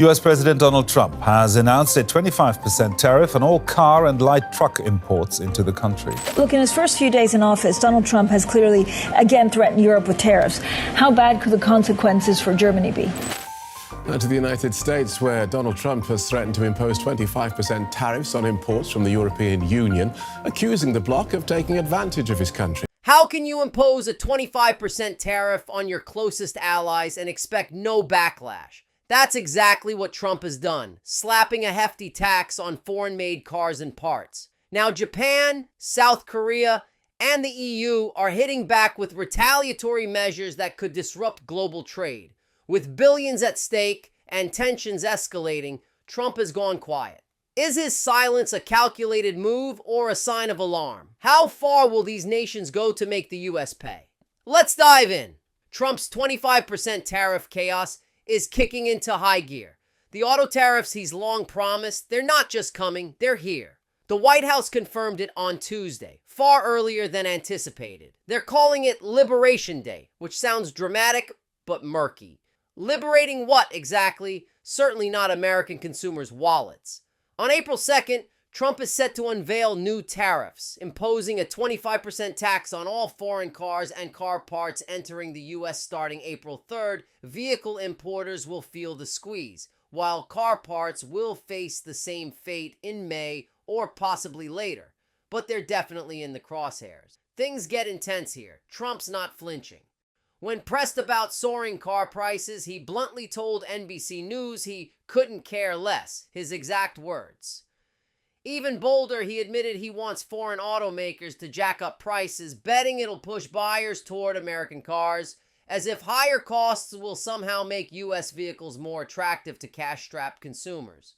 US President Donald Trump has announced a 25% tariff on all car and light truck imports into the country. Look, in his first few days in office, Donald Trump has clearly again threatened Europe with tariffs. How bad could the consequences for Germany be? To the United States, where Donald Trump has threatened to impose 25% tariffs on imports from the European Union, accusing the bloc of taking advantage of his country. How can you impose a 25% tariff on your closest allies and expect no backlash? That's exactly what Trump has done, slapping a hefty tax on foreign-made cars and parts. Now, Japan, South Korea, and the EU are hitting back with retaliatory measures that could disrupt global trade. With billions at stake and tensions escalating, Trump has gone quiet. Is his silence a calculated move or a sign of alarm? How far will these nations go to make the US pay? Let's dive in. Trump's 25% tariff chaos is kicking into high gear. The auto tariffs he's long promised, they're not just coming, they're here. The White House confirmed it on Tuesday, far earlier than anticipated. They're calling it Liberation Day, which sounds dramatic but murky. Liberating what exactly? Certainly not American consumers' wallets. On April 2nd, Trump is set to unveil new tariffs, imposing a 25% tax on all foreign cars and car parts entering the U.S. starting April 3rd. Vehicle importers will feel the squeeze, while car parts will face the same fate in May or possibly later. But they're definitely in the crosshairs. Things get intense here. Trump's not flinching. When pressed about soaring car prices, he bluntly told NBC News he couldn't care less, his exact words. Even bolder, he admitted he wants foreign automakers to jack up prices, betting it'll push buyers toward American cars, as if higher costs will somehow make U.S. vehicles more attractive to cash-strapped consumers.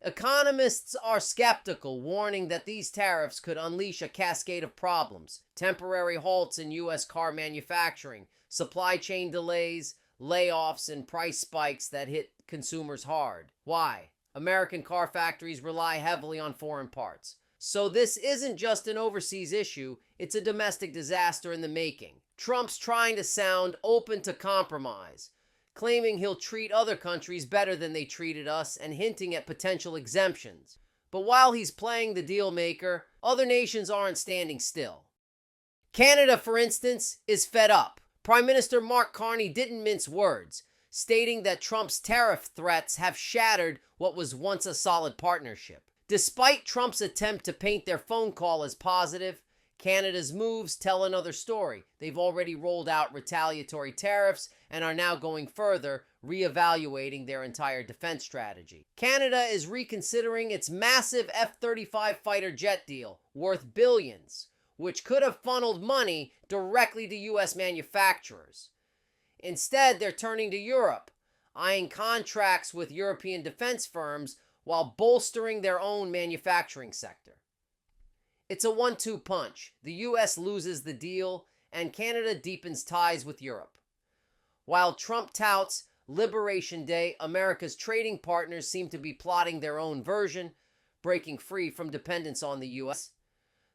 Economists are skeptical, warning that these tariffs could unleash a cascade of problems: temporary halts in U.S. car manufacturing, supply chain delays, layoffs, and price spikes that hit consumers hard. Why? American car factories rely heavily on foreign parts. So this isn't just an overseas issue, it's a domestic disaster in the making. Trump's trying to sound open to compromise, claiming he'll treat other countries better than they treated us and hinting at potential exemptions. But while he's playing the deal maker, other nations aren't standing still. Canada, for instance, is fed up. Prime Minister Mark Carney didn't mince words, stating that Trump's tariff threats have shattered what was once a solid partnership. Despite Trump's attempt to paint their phone call as positive, Canada's moves tell another story. They've already rolled out retaliatory tariffs and are now going further, reevaluating their entire defense strategy. Canada is reconsidering its massive F-35 fighter jet deal, worth billions, which could have funneled money directly to U.S. manufacturers. Instead, they're turning to Europe, eyeing contracts with European defense firms while bolstering their own manufacturing sector. It's a 1-2 punch. The U.S. loses the deal, and Canada deepens ties with Europe. While Trump touts Liberation Day, America's trading partners seem to be plotting their own version, breaking free from dependence on the U.S.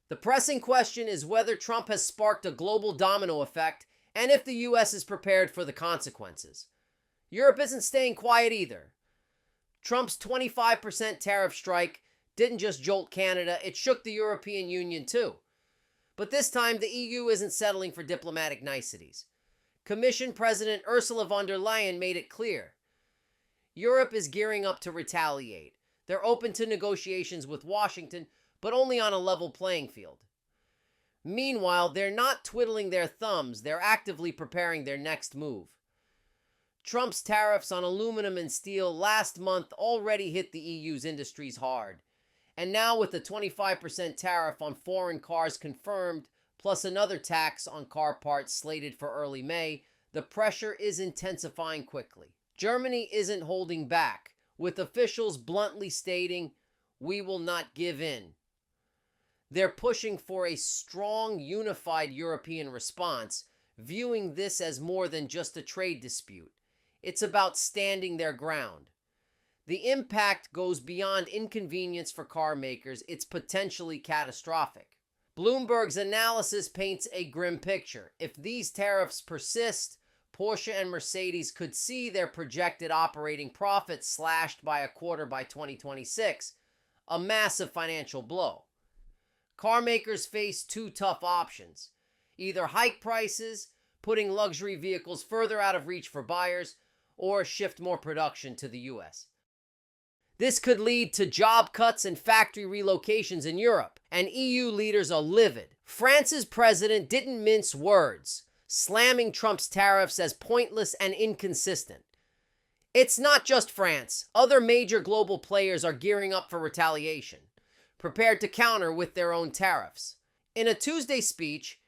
The pressing question is whether Trump has sparked a global domino effect and if the U.S. is prepared for the consequences. Europe isn't staying quiet either. Trump's 25% tariff strike didn't just jolt Canada, it shook the European Union too. But this time, the EU isn't settling for diplomatic niceties. Commission President Ursula von der Leyen made it clear. Europe is gearing up to retaliate. They're open to negotiations with Washington, but only on a level playing field. Meanwhile, they're not twiddling their thumbs, they're actively preparing their next move. Trump's tariffs on aluminum and steel last month already hit the EU's industries hard. And now with the 25% tariff on foreign cars confirmed, plus another tax on car parts slated for early May, the pressure is intensifying quickly. Germany isn't holding back, with officials bluntly stating, "We will not give in." They're pushing for a strong, unified European response, viewing this as more than just a trade dispute. It's about standing their ground. The impact goes beyond inconvenience for car makers. It's potentially catastrophic. Bloomberg's analysis paints a grim picture. If these tariffs persist, Porsche and Mercedes could see their projected operating profits slashed by a quarter by 2026, a massive financial blow. Car makers face two tough options: either hike prices, putting luxury vehicles further out of reach for buyers, or shift more production to the US. This could lead to job cuts and factory relocations in Europe, and EU leaders are livid. France's president didn't mince words, slamming Trump's tariffs as pointless and inconsistent. It's not just France. Other major global players are gearing up for retaliation, prepared to counter with their own tariffs. In a Tuesday speech,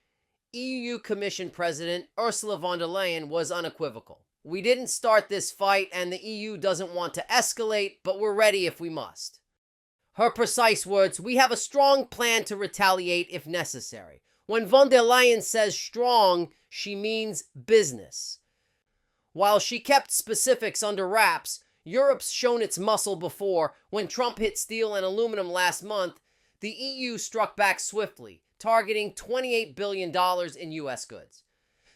EU Commission President Ursula von der Leyen was unequivocal. "We didn't start this fight, and the EU doesn't want to escalate, but we're ready if we must." Her precise words: "We have a strong plan to retaliate if necessary." When von der Leyen says strong, she means business. While she kept specifics under wraps, Europe's shown its muscle before. When Trump hit steel and aluminum last month, the EU struck back swiftly, targeting $28 billion in US goods.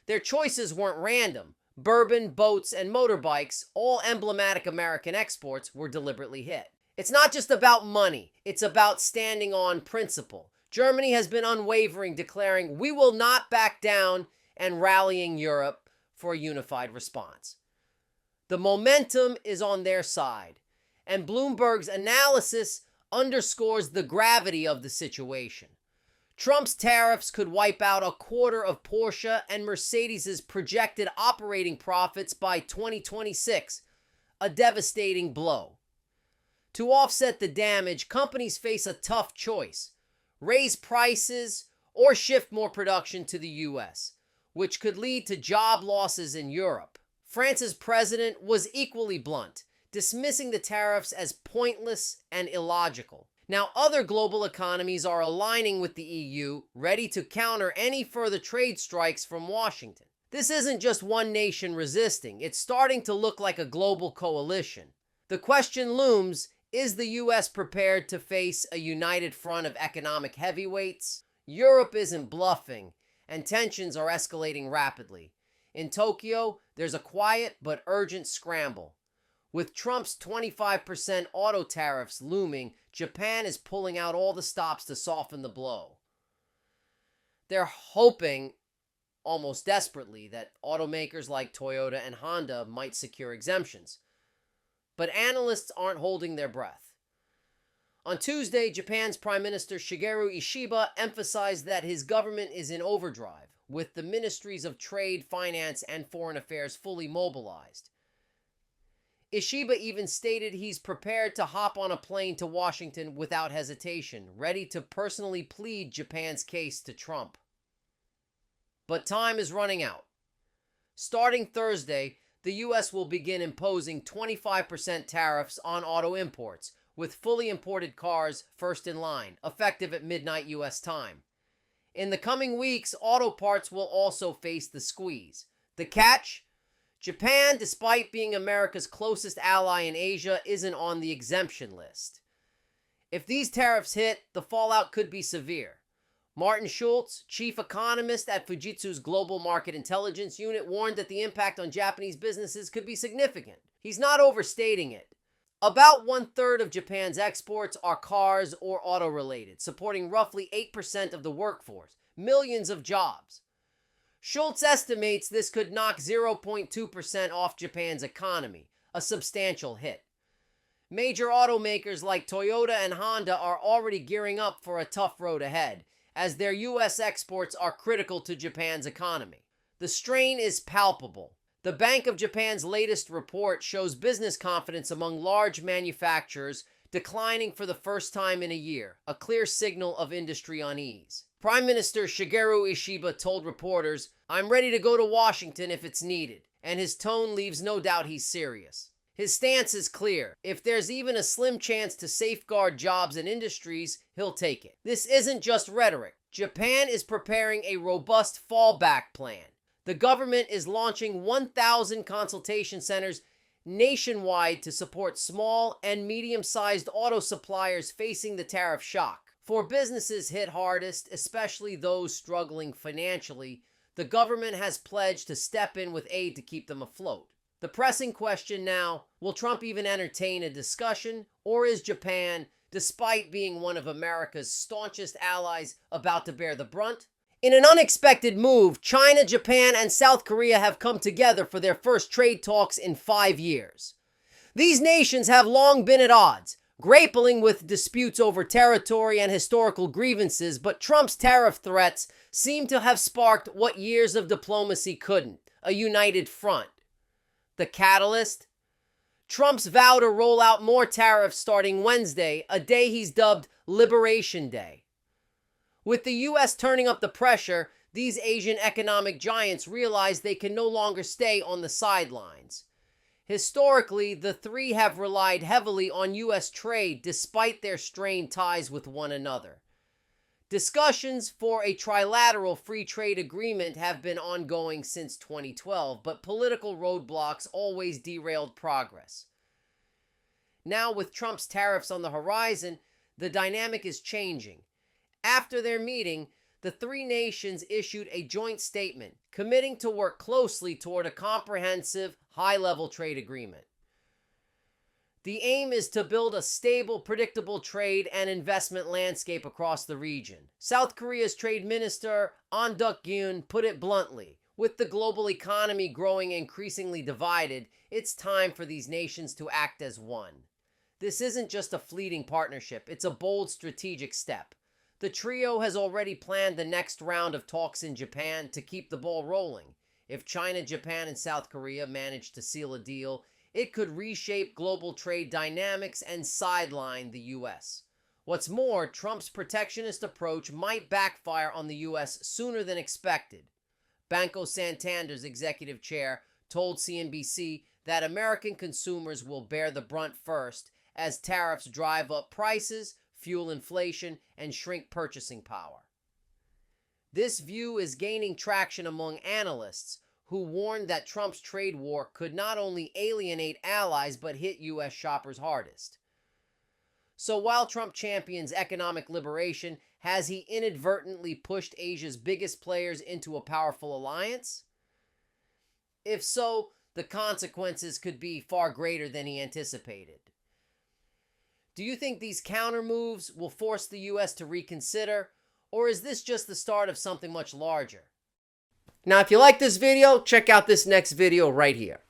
Their choices weren't random. Bourbon, boats, and motorbikes, all emblematic American exports, were deliberately hit. It's not just about money, it's about standing on principle. Germany has been unwavering, declaring, "We will not back down," and rallying Europe for a unified response. The momentum is on their side, and Bloomberg's analysis underscores the gravity of the situation. Trump's tariffs could wipe out a quarter of Porsche and Mercedes' projected operating profits by 2026, a devastating blow. To offset the damage, companies face a tough choice: raise prices or shift more production to the US, which could lead to job losses in Europe. France's president was equally blunt, dismissing the tariffs as pointless and illogical. Now, other global economies are aligning with the EU, ready to counter any further trade strikes from Washington. This isn't just one nation resisting, it's starting to look like a global coalition. The question looms: is the US prepared to face a united front of economic heavyweights? Europe isn't bluffing, and tensions are escalating rapidly. In Tokyo, there's a quiet but urgent scramble. With Trump's 25% auto tariffs looming, Japan is pulling out all the stops to soften the blow. They're hoping, almost desperately, that automakers like Toyota and Honda might secure exemptions. But analysts aren't holding their breath. On Tuesday, Japan's Prime Minister Shigeru Ishiba emphasized that his government is in overdrive, with the ministries of Trade, Finance, and Foreign Affairs fully mobilized. Ishiba even stated he's prepared to hop on a plane to Washington without hesitation, ready to personally plead Japan's case to Trump. But time is running out. Starting Thursday, the U.S. will begin imposing 25% tariffs on auto imports, with fully imported cars first in line, effective at midnight U.S. time. In the coming weeks, auto parts will also face the squeeze. The catch? Japan, despite being America's closest ally in Asia, isn't on the exemption list. If these tariffs hit, the fallout could be severe. Martin Schultz, chief economist at Fujitsu's Global Market Intelligence Unit, warned that the impact on Japanese businesses could be significant. He's not overstating it. About 1/3 of Japan's exports are cars or auto-related, supporting roughly 8% of the workforce, millions of jobs. Schultz estimates this could knock 0.2% off Japan's economy, a substantial hit. Major automakers like Toyota and Honda are already gearing up for a tough road ahead, as their U.S. exports are critical to Japan's economy. The strain is palpable. The Bank of Japan's latest report shows business confidence among large manufacturers declining for the first time in a year, a clear signal of industry unease. Prime Minister Shigeru Ishiba told reporters, "I'm ready to go to Washington if it's needed," and his tone leaves no doubt he's serious. His stance is clear. If there's even a slim chance to safeguard jobs and industries, he'll take it. This isn't just rhetoric. Japan is preparing a robust fallback plan. The government is launching 1,000 consultation centers nationwide to support small and medium-sized auto suppliers facing the tariff shock. For businesses hit hardest, especially those struggling financially, the government has pledged to step in with aid to keep them afloat. The pressing question now, will Trump even entertain a discussion, or is Japan, despite being one of America's staunchest allies, about to bear the brunt? In an unexpected move, China, Japan, and South Korea have come together for their first trade talks in 5 years. These nations have long been at odds, grappling with disputes over territory and historical grievances, but Trump's tariff threats seem to have sparked what years of diplomacy couldn't: a united front. The catalyst? Trump's vow to roll out more tariffs starting Wednesday, a day he's dubbed Liberation Day. With the U.S. turning up the pressure, these Asian economic giants realize they can no longer stay on the sidelines. Historically, the three have relied heavily on U.S. trade despite their strained ties with one another. Discussions for a trilateral free trade agreement have been ongoing since 2012, but political roadblocks always derailed progress. Now, with Trump's tariffs on the horizon, the dynamic is changing. After their meeting, the three nations issued a joint statement committing to work closely toward a comprehensive, high-level trade agreement. The aim is to build a stable, predictable trade and investment landscape across the region. South Korea's Trade Minister Ahn Duk-gyun put it bluntly, with the global economy growing increasingly divided, it's time for these nations to act as one. This isn't just a fleeting partnership, it's a bold strategic step. The trio has already planned the next round of talks in Japan to keep the ball rolling. If China, Japan, and South Korea manage to seal a deal, it could reshape global trade dynamics and sideline the U.S. What's more, Trump's protectionist approach might backfire on the U.S. sooner than expected. Banco Santander's executive chair told CNBC that American consumers will bear the brunt first as tariffs drive up prices, fuel inflation, and shrink purchasing power. This view is gaining traction among analysts, who warned that Trump's trade war could not only alienate allies but hit U.S. shoppers hardest. So while Trump champions economic liberation, has he inadvertently pushed Asia's biggest players into a powerful alliance? If so, the consequences could be far greater than he anticipated. Do you think these counter moves will force the U.S. to reconsider, or is this just the start of something much larger? Now, if you like this video, check out this next video right here.